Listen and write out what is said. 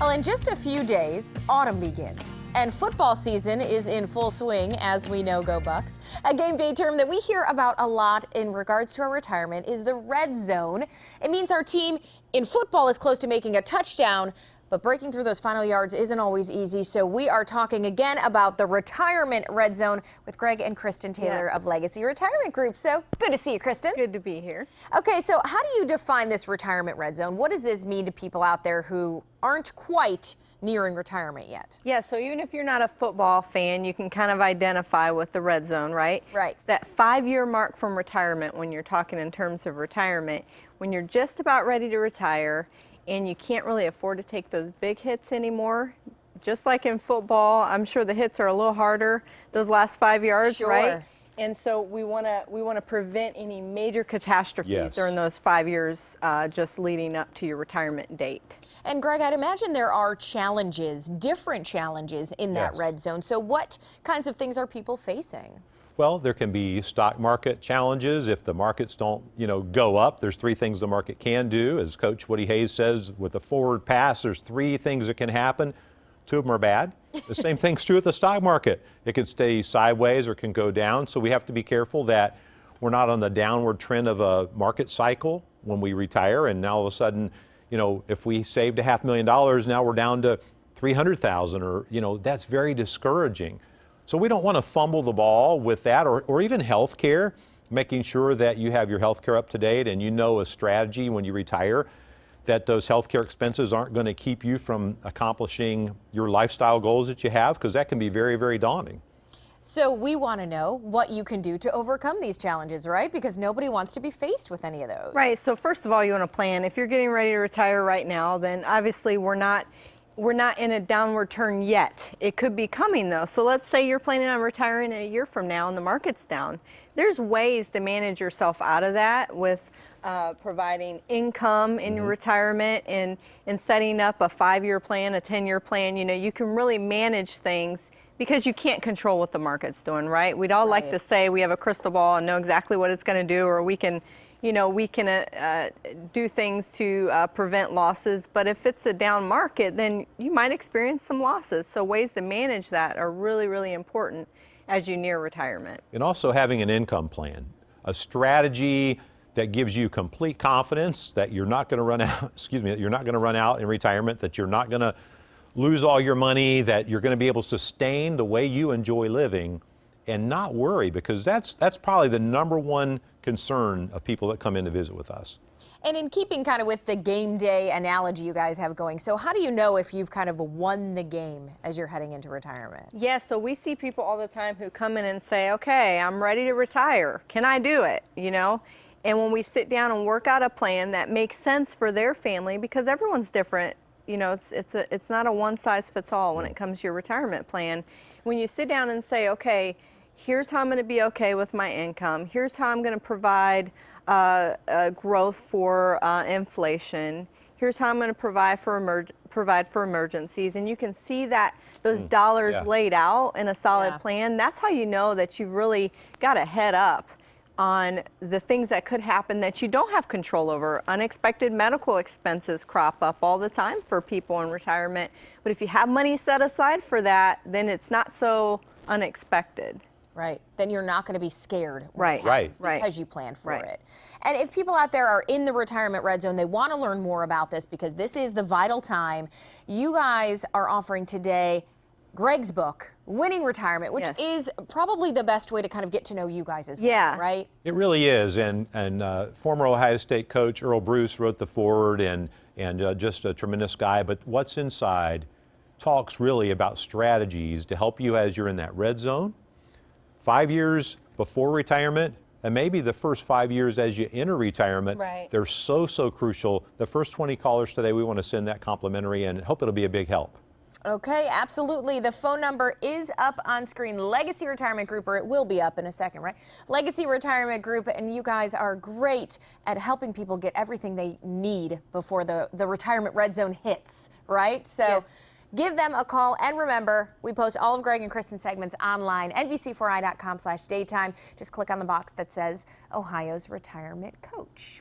Well, in just a few days, autumn begins, and football season is in full swing, as we know, go Bucks. A game day term that we hear about a lot in regards to our retirement is the red zone. It means our team in football is close to making a touchdown, but breaking through those final yards isn't always easy. So we are talking again about the retirement red zone with Greg and Kristen Taylor of Legacy Retirement Group. So good to see you, Kristen. Good to be here. Okay, so how do you define this retirement red zone? What does this mean to people out there who aren't quite nearing retirement yet? Yeah, so even if you're not a football fan, you can kind of identify with the red zone, right? Right. It's that 5-year mark from retirement, when you're talking in terms of retirement, when you're just about ready to retire and you can't really afford to take those big hits anymore. Just like in football, I'm sure the hits are a little harder those last 5 yards, Sure. right? And so we want to prevent any major catastrophes during those 5 years just leading up to your retirement date. And Greg, I'd imagine there are challenges, different challenges in that red zone. So what kinds of things are people facing? Well, there can be stock market challenges. If the markets don't, go up, there's 3 things the market can do. As Coach Woody Hayes says, with a forward pass, there's 3 things that can happen. 2 of them are bad. The same thing's true with the stock market. It can stay sideways or can go down. So we have to be careful that we're not on the downward trend of a market cycle when we retire. And now all of a sudden, if we saved $500,000, now we're down to 300,000, or, that's very discouraging. So we don't want to fumble the ball with that, or even health care, making sure that you have your health care up to date and you know a strategy when you retire, that those health care expenses aren't going to keep you from accomplishing your lifestyle goals that you have, because that can be very, very daunting. So we want to know what you can do to overcome these challenges, right? Because nobody wants to be faced with any of those. Right, so first of all, you want to plan. If you're getting ready to retire right now, then obviously we're not in a downward turn yet. It could be coming though. So let's say you're planning on retiring a year from now and the market's down. There's ways to manage yourself out of that with providing income in your retirement and setting up a 5-year plan, a 10-year plan. You can really manage things because you can't control what the market's doing, right? We'd all like to say we have a crystal ball and know exactly what it's going to do, or we can do things to prevent losses. But if it's a down market, then you might experience some losses. So ways to manage that are really, really important as you near retirement. And also having an income plan, a strategy that gives you complete confidence that you're not going to run out, that you're not going to run out in retirement, that you're not going to lose all your money, that you're going to be able to sustain the way you enjoy living and not worry, because that's probably the #1 concern of people that come in to visit with us. And in keeping kind of with the game day analogy you guys have going, so how do you know if you've kind of won the game as you're heading into retirement? Yeah, so we see people all the time who come in and say, okay, I'm ready to retire. Can I do it? And when we sit down and work out a plan that makes sense for their family, because everyone's different, it's not a one-size-fits-all when it comes to your retirement plan. When you sit down and say, okay, here's how I'm going to be okay with my income. Here's how I'm going to provide growth for inflation. Here's how I'm going to provide for emergencies. And you can see that those dollars laid out in a solid plan. That's how you know that you've really got a head up on the things that could happen that you don't have control over. Unexpected medical expenses crop up all the time for people in retirement. But if you have money set aside for that, then it's not so unexpected. Right. Then you're not going to be scared. Right. Because you planned for it. And if people out there are in the retirement red zone, they want to learn more about this because this is the vital time. You guys are offering today Greg's book, Winning Retirement, which is probably the best way to kind of get to know you guys as well, right? It really is. And former Ohio State coach Earl Bruce wrote the foreword, and just a tremendous guy. But what's inside talks really about strategies to help you as you're in that red zone, 5 years before retirement, and maybe the first 5 years as you enter retirement. They're so crucial. The first 20 callers today, we want to send that complimentary, and hope it'll be a big help. Okay, absolutely. The phone number is up on screen. Legacy Retirement Group, or it will be up in a second, right? Legacy Retirement Group, and you guys are great at helping people get everything they need before the retirement red zone hits, right? So give them a call. And remember, we post all of Greg and Kristen's segments online, NBC4i.com/daytime. Just click on the box that says Ohio's Retirement Coach.